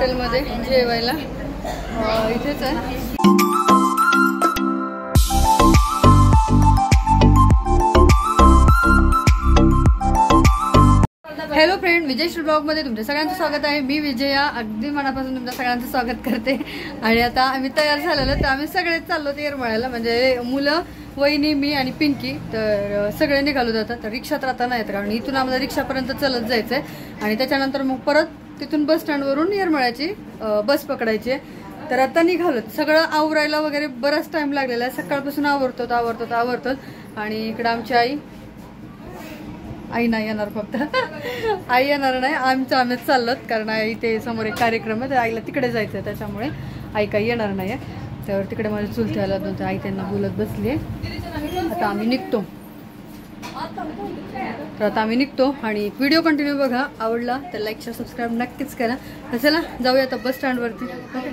हॉटेलमध्ये जेवायला इथेच आहे. हॅलो फ्रेंड, विजयश्री ब्लॉगमध्ये तुमच्या सगळ्यांचं स्वागत आहे. मी विजया अगदी मनापासून तुमच्या सगळ्यांचं स्वागत करते. आणि आता आम्ही तयार झालेलो तर आम्ही सगळेच चाललो येरमाळ्याला, म्हणजे मुलं, वहिनी, मी आणि पिंकी. तर सगळे निघालो जातात. तर रिक्षात राहता नाही येत, कारण इथून आम्हाला रिक्षापर्यंत चलत जायचं आहे आणि त्याच्यानंतर मग परत तिथून बस स्टँडवरून येरमाळ्याची बस पकडायची. तर आता निघालो. सगळं आवरायला वगैरे बराच टाइम लागलेला आहे. सकाळपासून आवरतो आणि इकडं आमची आई नाही येणार, फक्त आई येणार नाही, आम्हीच चाललोत, कारण आई ते समोर एक कार्यक्रम आहे, तर आईला तिकडे जायचं आहे, त्याच्यामुळे आई काही येणार नाही आहे. तर तिकडे माझ्या चुलत्याला दोन आई त्यांना बोलत बसली आहे. आता आम्ही निघतो आणि व्हिडिओ कंटिन्यू बघा. आवडला तर लाईक शेअर सबस्क्राईब नक्कीच करा. तर चला जाऊया आता बस स्टँडवरती. ओके.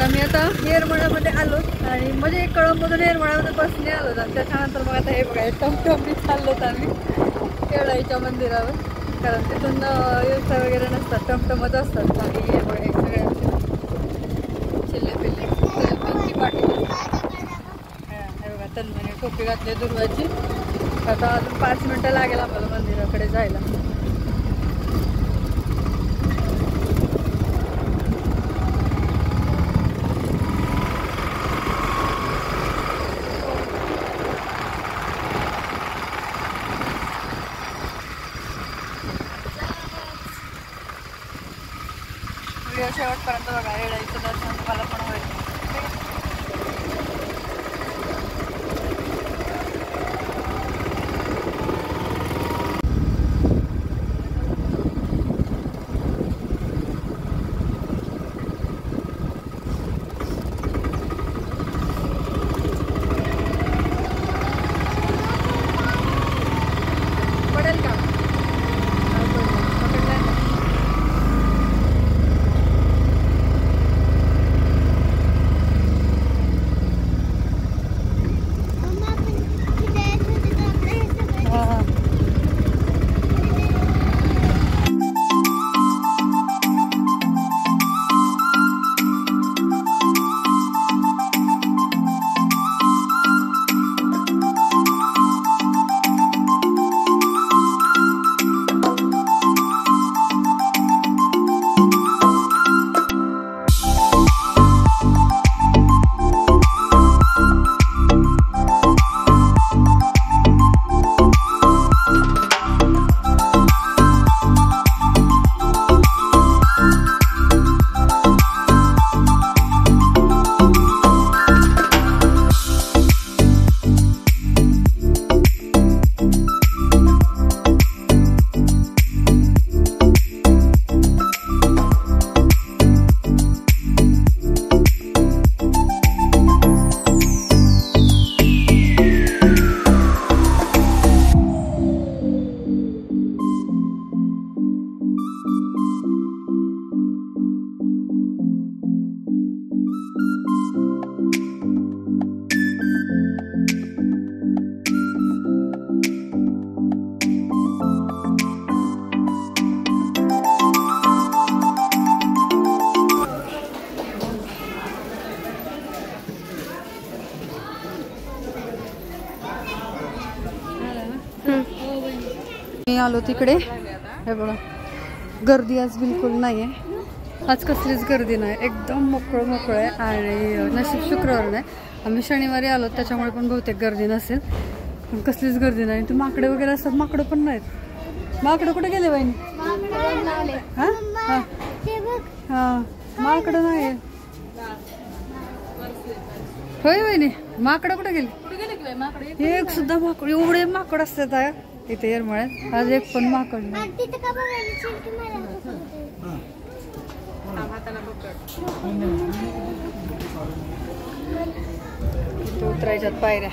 आम्ही आता येरमाळ्यामध्ये आलो आणि म्हणजे कळंबमधून येरमाळ्यामध्ये बसने आलो आणि त्याच्यानंतर मग आता हे बघा टमटमी चाललोत आम्ही केळाईच्या मंदिरावर, कारण तिथून व्यवसाय वगैरे नसतात, टमटमच असतात. आणि हे बघा हे सगळ्यांचे पिंकी पाटील, हे बघा तन्मने टोपी घातली दुर्वाची. आता अजून 5 मिनटं लागेल आम्हाला मंदिराकडे जायला. शेवटपर्यंत बघा, येळाईचं दर्शन तुम्हाला पण होईल. पडेल का? आलो तिकडे, हे बघा गर्दी आज बिलकुल नाही आहे. आज कसलीच गर्दी नाही, एकदम मोकळं आहे. आणि नशीब शुक्रवार नाही, आम्ही शनिवारी आलो त्याच्यामुळे पण बहुतेक गर्दी नसेल. पण कसलीच गर्दी नाही. ते माकडे वगैरे असतात, माकडं पण नाहीत. माकडं कुठे गेले बहिणी? हां हां हां माकडं नाही. होय बहिणी, माकडं कुठे गेले? एक सुद्धा माकड, एवढे माकड असतात इथे येरमाळ्यात. आज एक पण माकड नाही. उतरायच्यात पायऱ्या.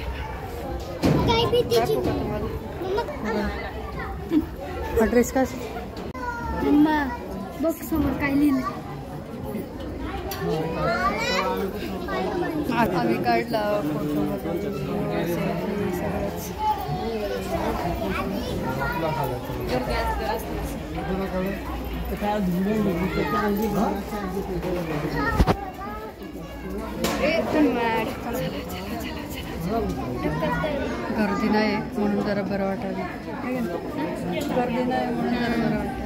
हा ड्रेस काय बघ समोर काय लिहिलं. आम्ही काढला फोटो सगळंच. गर्दी नाही म्हणून जरा बरं वाटायला. गर्दी नाही म्हणून जरा बरं वाटायला.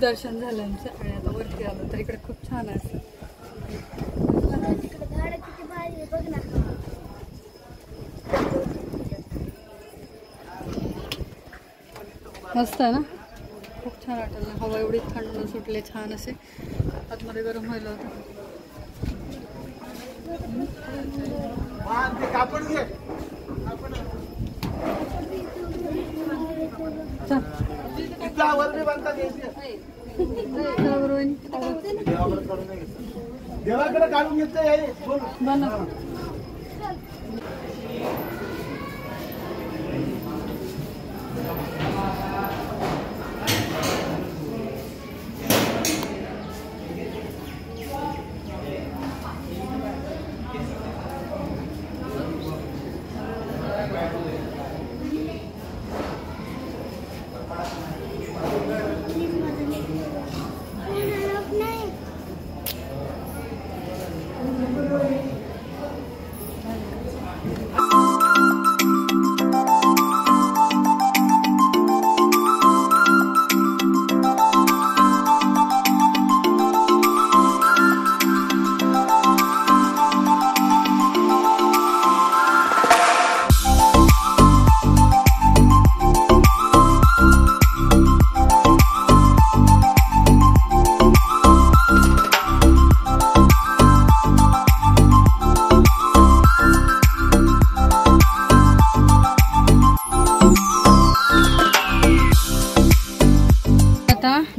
दर्शन झालं आमचं आणि आता वरती आलो तर इकडे खूप छान आहे. मस्त आहे ना, खूप छान वाटलं. हवा एवढी थंड सुटले, छान असे. आतमध्ये गरम व्हायला होतं. देवाकडे काढून घेतलं.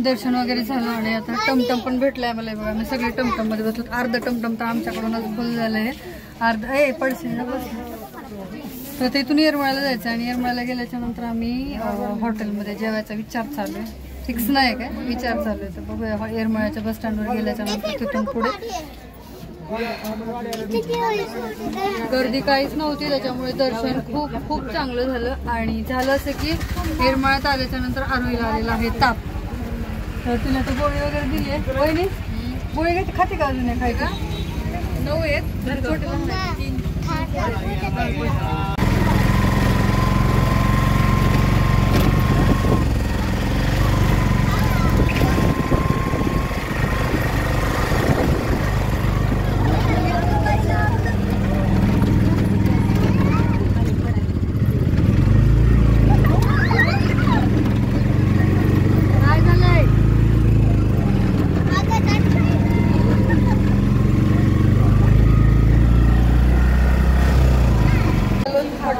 दर्शन वगैरे झालं आणि आता टमटम पण भेटलंय मला. बघा मी सगळे टमटम मध्ये बसलो. अर्ध टमटम तर आमच्याकडूनच फुल झालंय. अर्ध पडशील ना बस. तर तिथून येरमाळ्याला जायचं आणि येरमाळ्याला गेल्याच्या नंतर आम्ही हॉटेलमध्ये जेवायचा विचार चालू आहे. फिक्स नाही काय, विचार चालू आहे. तर बघूया येरमाळ्याच्या बस स्टँडवर गेल्याच्या नंतर तिथून पुढे. गर्दी काहीच नव्हती त्याच्यामुळे दर्शन खूप खूप चांगलं झालं. आणि झालं असं की येरमाळ्यात आल्याच्या नंतर आरोईला आलेला आहे ताप. तर तिला तर गोळी वगैरे दिली आहे. वहिनी गोळी घेते, खाते का अजून खायचं? 9 आहेत छोटे.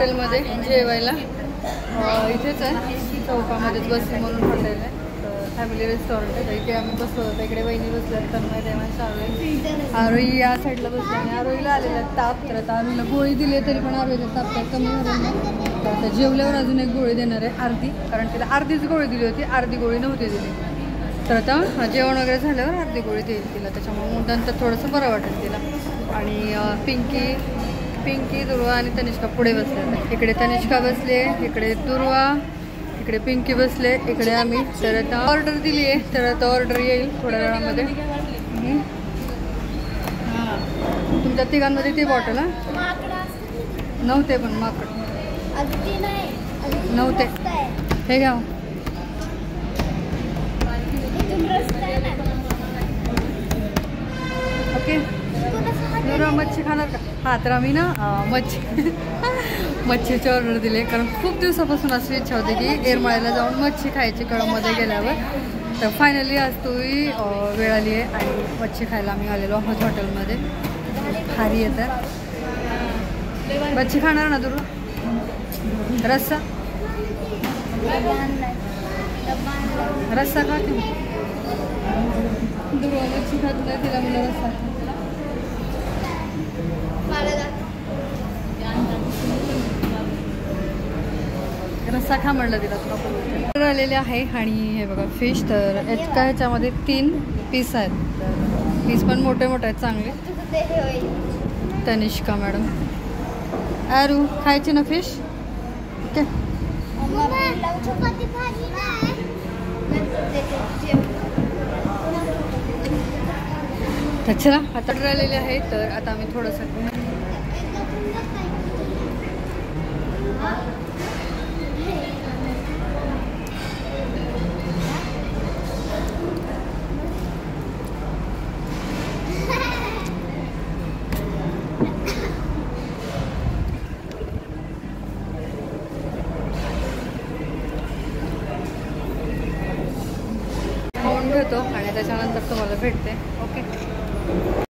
हॉटेलमध्ये जेवायला. इथेच आहे, चौकामध्येच बसली म्हणून हॉटेल आहे. फॅमिली रेस्टॉरंट आहे. इथे आम्ही बसलो होतो. इकडे वहिनी बसल्या, तन्मय देवांश आरोही या साईडला बसल्या आणि आरोहीला आलेला ताप. तर आता आरोहीला गोळी दिली तरी पण आरोहीला ताप काय कमी झाला नाही. तर आता जेवल्यावर अजून एक गोळी देणार आहे, अर्धी, कारण तिला अर्धीच गोळी दिली होती, अर्धी गोळी नव्हती दिली. तर आता जेवण वगैरे झाल्यावर अर्धी गोळी देईल तिला, त्याच्यामुळे नंतर थोडंसं बरं वाटेल तिला. आणि पिंकी, दुर्वा आणि तनिष्का पुढे बसले. इकडे तनिष्का बसले, इकडे दुर्वा, इकडे पिंकी बसले, इकडे आम्ही. तर आता ऑर्डर दिली आहे, तर आता ऑर्डर येईल थोड्या वेळामध्ये. तुमच्या तिघांमध्ये ती बॉटल नव्हते, पण माकड नव्हते. हे घ्या. ओके, मच्छी खाणार का? हा, तर आम्ही ना मच्छीची ऑर्डर दिली, कारण खूप दिवसापासून अशी इच्छा होती की येरमाळ्याला जाऊन मच्छी खायची कळममध्ये गेल्यावर. तर फायनली आज तोही वेळ आली आहे आणि मच्छी खायला आम्ही आलेलो आहोत हॉटेलमध्ये. भारी येतात. मच्छी खाणार ना तुला? रस्सा खा की दुर्वा मच्छी खात नाही, तिला मला रस्सा रस्सा खा म्हणलं तिला. तुला आलेले आहे. आणि हे बघा फिश, तर ह्याच्यामध्ये 3 पीस आहेत. तर पीस पण मोठे मोठे आहेत चांगले. तनिष्का मॅडम, आरू खायची ना फिश? ओके. तर चला, आता राहिलेले आहे. तर आता आम्ही थोडंसं